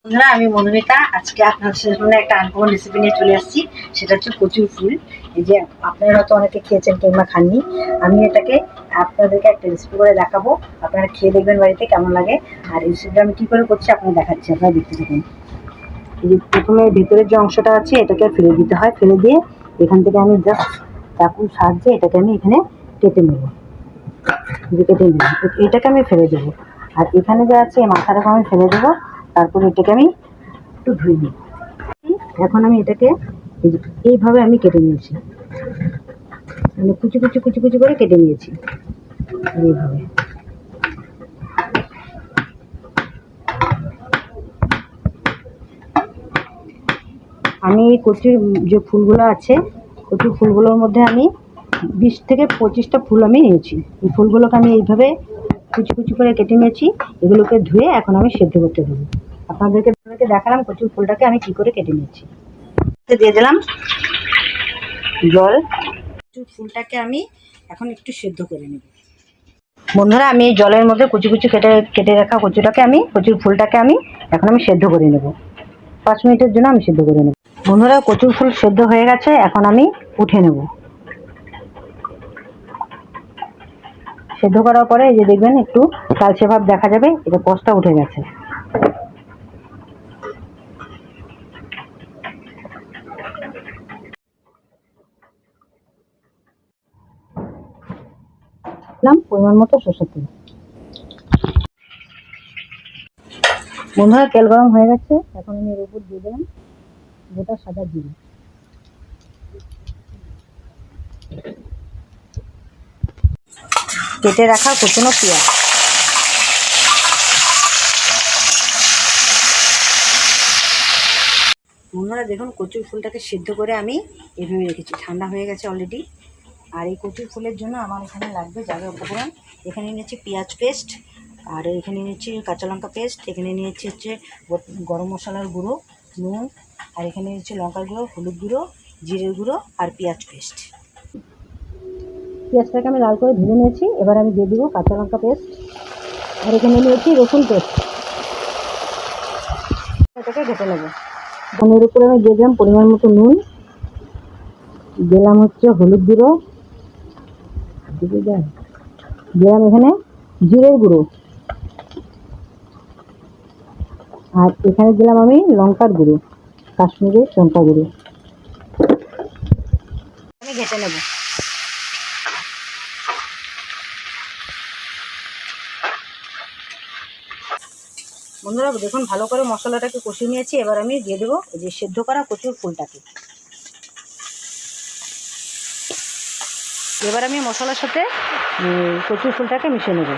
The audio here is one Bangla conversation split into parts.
বন্ধুরা, আমি মধুমিতা। আজকে আপনাদের সামনে একটা আনকমন রেসিপি নিয়ে চলে আসছি। সেটা হচ্ছে কচুর ফুল। এই যে আপনারা হয়তো অনেকে খেয়েছেন কিংবা খাননি, আমি এটাকে আপনাদেরকে একটা রেসিপি করে দেখাবো। আপনারা খেয়ে দেখবেন বাড়িতে কেমন লাগে। আর এই রেসিপিটা আমি কী করে করছি আপনারা দেখাচ্ছি, আপনারা দেখতে থাকুন। এই যে প্রথমে ভেতরের যে অংশটা আছে এটাকে ফেলে দিতে হয়। ফেলে দিয়ে এখান থেকে আমি জাস্ট চাকুর সাহায্যে এটাকে আমি এখানে কেটে নেব। কেটে নেব, এটাকে আমি ফেলে দেবো। আর এখানে যা আছে মাথাটাকে আমি ফেলে দেবো। তারপর এটাকে আমি একটু ধুয়ে নিই। এখন আমি এটাকে এইভাবে আমি কেটে নিয়েছি, মানে কুচি কুচি কুচি কুচি করে কেটে নিয়েছি এইভাবে। আমি এই কচুর যে ফুলগুলো আছে, কচুর ফুলগুলোর মধ্যে আমি 20 থেকে 25টা ফুল আমি নিয়েছি। এই ফুলগুলোকে আমি এইভাবে কুচি কুচি করে কেটে নিয়েছি। এগুলোকে ধুয়ে এখন আমি সেদ্ধ করতে দেবো। আপনাদেরকে দেখালাম কচুর ফুলটাকে আমি কী করে কেটে নিয়েছি। দিয়ে দিলাম জল। কচুর ফুলটাকে আমি এখন একটু সেদ্ধ করে নেব। বন্ধুরা, আমি এই জলের মধ্যে কুচি কুচি কেটে কেটে রাখা কচুর ফুলটাকে আমি এখন আমি সেদ্ধ করে নেব। 5 মিনিটের জন্য আমি সেদ্ধ করে নেব। বন্ধুরা, কচুর ফুল সেদ্ধ হয়ে গেছে, এখন আমি উঠে নেব। সেদ্ধ করার পরে এই যে দেখবেন একটু কালচে ভাব দেখা যাবে, এটা কষটা উঠে গেছে। পরিমাণ মতো সরষের তেল। বন্ধুরা, তেল গরম হয়ে গেছে, এখন আমি এর উপর দিয়ে দিলাম গোটা সাদা জিরে। কেটে রাখা কুচনো পেঁয়াজ। বন্ধুরা দেখুন, কচুর ফুলটাকে সিদ্ধ করে আমি এভাবে রেখেছি, ঠান্ডা হয়ে গেছে অলরেডি। আর এই কচুর ফুলের জন্য আমার এখানে লাগবে যাবে উপকরণ। এখানে নিয়েছি পেঁয়াজ পেস্ট, আর এখানে নিয়েছি কাঁচা লঙ্কা পেস্ট, এখানে নিয়েছি হচ্ছে গরম মশলার গুঁড়ো, নুন, আর এখানে নিয়েছি লঙ্কার গুঁড়ো, হলুদ গুঁড়ো, জিরের গুঁড়ো আর পেঁয়াজ পেস্ট। পেঁয়াজটাকে আমি লাল করে ভেজে নিয়েছি। এবার আমি দিয়ে দেবো কাঁচা লঙ্কা পেস্ট, আর এখানে নিয়েছি রসুন পেস্ট। এটাকে ঘেটে নেবো। এর উপরে আমি দিয়ে দিলাম পরিমাণ মতো নুন, দিলাম হচ্ছে হলুদ গুঁড়ো, দিলাম এখানে জিরের গুঁড়ো, আর এখানে দিলাম আমি লঙ্কার গুঁড়ো, কাশ্মীরি লঙ্কা গুঁড়ো। আমি ঘেটে নেব। বন্ধুরা দেখুন, ভালো করে মশলাটাকে কষিয়ে নিয়েছি। এবার আমি দিয়ে দেবো যে সেদ্ধ করা কচুর ফুলটাকে। এবার আমি মশলার সাথে কচুর ফুলটাকে মিশিয়ে নেব।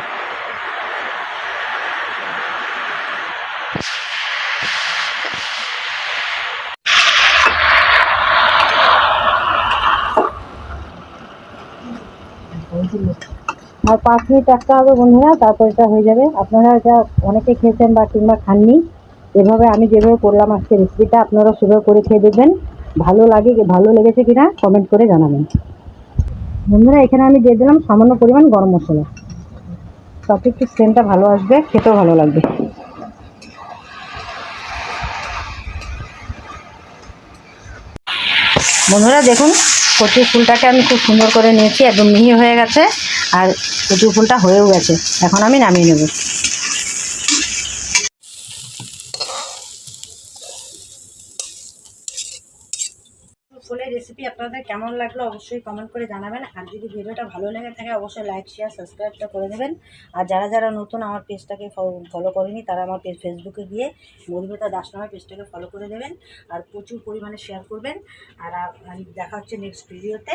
আর 5 মিনিট রাখতে হবে বন্ধুরা, তারপর এটা হয়ে যাবে। আপনারা যা অনেকে খেয়েছেন বা কিংবা খাননি, এভাবে আমি যেভাবে করলাম আজকে রেসিপিটা, আপনারা সেভাবে করে খেয়ে দেখবেন। ভালো লেগেছে কিনা কমেন্ট করে জানাবেন। বন্ধুরা, এখানে আমি দিয়ে দিলাম সামান্য পরিমাণ গরম মশলা, তাতে একটু সেন্টটা ভালো আসবে, খেতেও ভালো লাগবে। বন্ধুরা দেখুন, কচুর ফুলটাকে আমি খুব সুন্দর করে নিয়েছি, একদম মিহি হয়ে গেছে। আর কচুর ফুলটা হয়েও গেছে, এখন আমি নামিয়ে নেব। ফুলের রেসিপি আপনাদের কেমন লাগলো অবশ্যই কমেন্ট করে জানাবেন। আর যদি ভিডিওটা ভালো লেগে থাকে অবশ্যই লাইক শেয়ার সাবস্ক্রাইবটা করে দেবেন। আর যারা যারা নতুন আমার পেজটাকে ফলো করেনি তারা আমার পেজ ফেসবুকে গিয়ে মধুমিতা দাস নামের পেজটাকে ফলো করে দেবেন। আর প্রচুর পরিমাণে শেয়ার করবেন। আর দেখা হচ্ছে নেক্সট ভিডিওতে।